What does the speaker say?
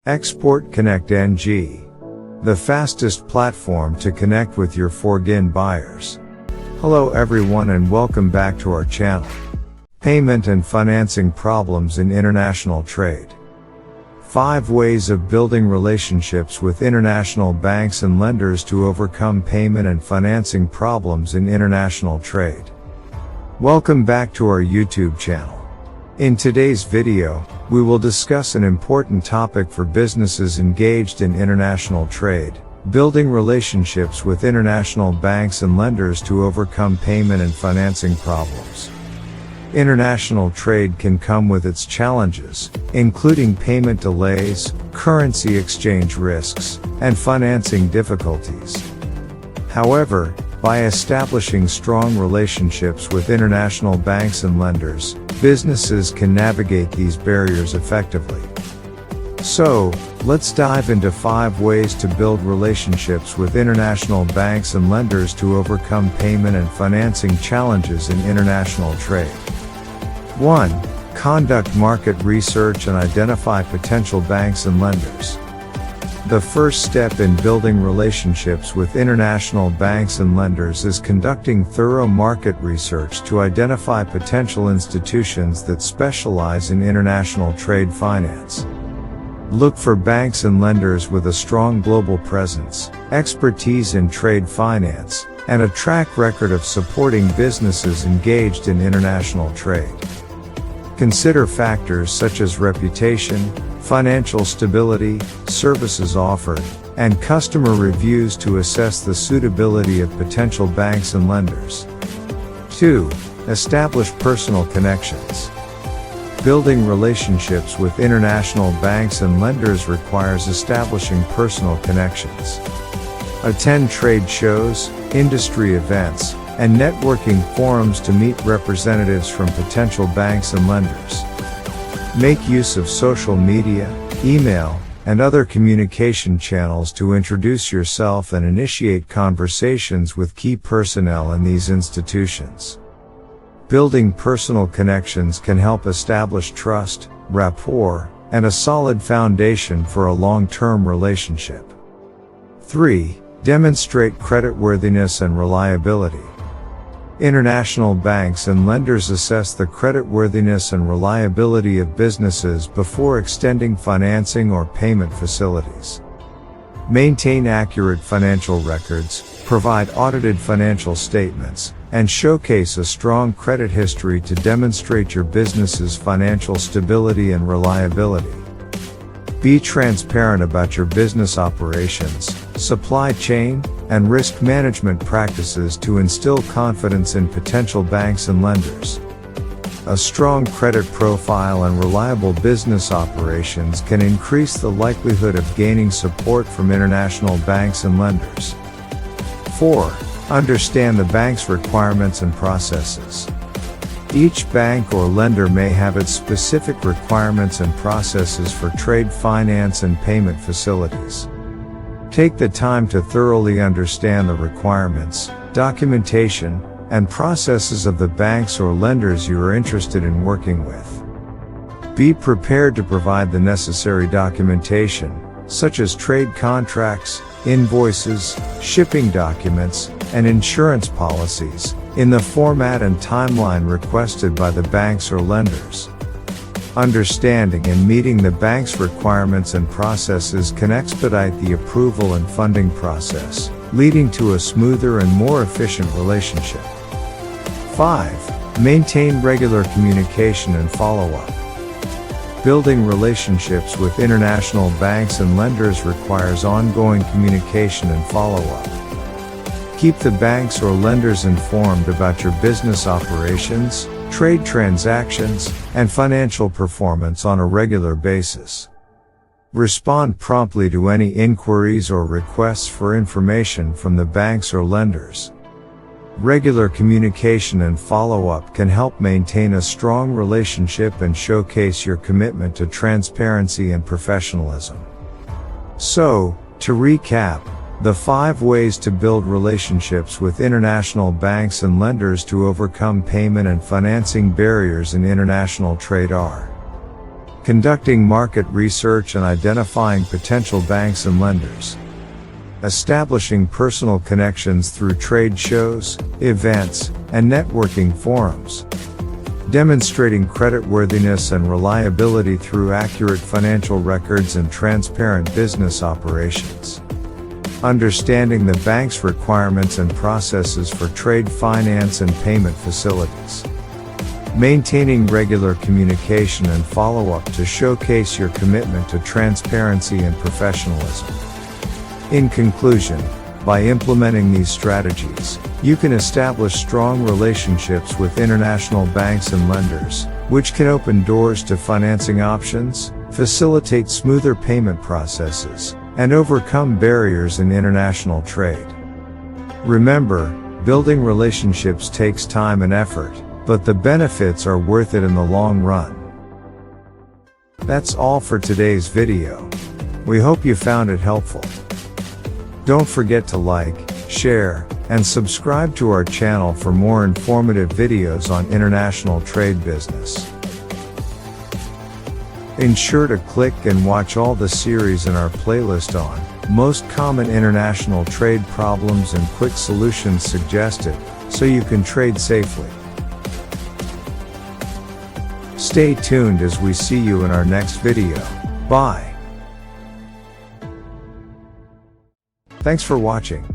Export Connect NG, the fastest platform to connect with your foreign buyers. Hello everyone and welcome back to our channel. Payment and financing problems in international trade. 5 ways of building relationships with international banks and lenders to overcome payment and financing problems in international trade. Welcome back to our YouTube channel. In today's video, we will discuss an important topic for businesses engaged in international trade, building relationships with international banks and lenders to overcome payment and financing problems. International trade can come with its challenges, including payment delays, currency exchange risks, and financing difficulties. However, by establishing strong relationships with international banks and lenders, businesses can navigate these barriers effectively. So, let's dive into 5 ways to build relationships with international banks and lenders to overcome payment and financing challenges in international trade. 1. Conduct market research and identify potential banks and lenders. The first step in building relationships with international banks and lenders is conducting thorough market research to identify potential institutions that specialize in international trade finance. Look for banks and lenders with a strong global presence, expertise in trade finance, and a track record of supporting businesses engaged in international trade. Consider factors such as reputation, financial stability, services offered, and customer reviews to assess the suitability of potential banks and lenders. 2. Establish personal connections. Building relationships with international banks and lenders requires establishing personal connections. Attend trade shows, industry events, and networking forums to meet representatives from potential banks and lenders. Make use of social media, email, and other communication channels to introduce yourself and initiate conversations with key personnel in these institutions. Building personal connections can help establish trust, rapport, and a solid foundation for a long-term relationship. 3. Demonstrate creditworthiness and reliability. International banks and lenders assess the creditworthiness and reliability of businesses before extending financing or payment facilities. Maintain accurate financial records, provide audited financial statements, and showcase a strong credit history to demonstrate your business's financial stability and reliability. Be transparent about your business operations, supply chain, and risk management practices to instill confidence in potential banks and lenders. A strong credit profile and reliable business operations can increase the likelihood of gaining support from international banks and lenders. 4. Understand the bank's requirements and processes. Each bank or lender may have its specific requirements and processes for trade finance and payment facilities. Take the time to thoroughly understand the requirements, documentation, and processes of the banks or lenders you are interested in working with. Be prepared to provide the necessary documentation, such as trade contracts, invoices, shipping documents, and insurance policies, in the format and timeline requested by the banks or lenders. Understanding and meeting the bank's requirements and processes can expedite the approval and funding process, leading to a smoother and more efficient relationship. 5. Maintain regular communication and follow-up. Building relationships with international banks and lenders requires ongoing communication and follow-up. Keep the banks or lenders informed about your business operations, trade transactions, and financial performance on a regular basis. Respond promptly to any inquiries or requests for information from the banks or lenders. Regular communication and follow-up can help maintain a strong relationship and showcase your commitment to transparency and professionalism. So, to recap, the 5 ways to build relationships with international banks and lenders to overcome payment and financing barriers in international trade are: conducting market research and identifying potential banks and lenders, establishing personal connections through trade shows, events, and networking forums, demonstrating creditworthiness and reliability through accurate financial records and transparent business operations, understanding the bank's requirements and processes for trade finance and payment facilities, maintaining regular communication and follow-up to showcase your commitment to transparency and professionalism. In conclusion, by implementing these strategies, you can establish strong relationships with international banks and lenders, which can open doors to financing options, facilitate smoother payment processes, and overcome barriers in international trade. Remember, building relationships takes time and effort, but the benefits are worth it in the long run. That's all for today's video. We hope you found it helpful. Don't forget to like, share, and subscribe to our channel for more informative videos on international trade business. Ensure to click and watch all the series in our playlist on most common international trade problems and quick solutions suggested, so you can trade safely. Stay tuned as we see you in our next video. Bye. Thanks for watching.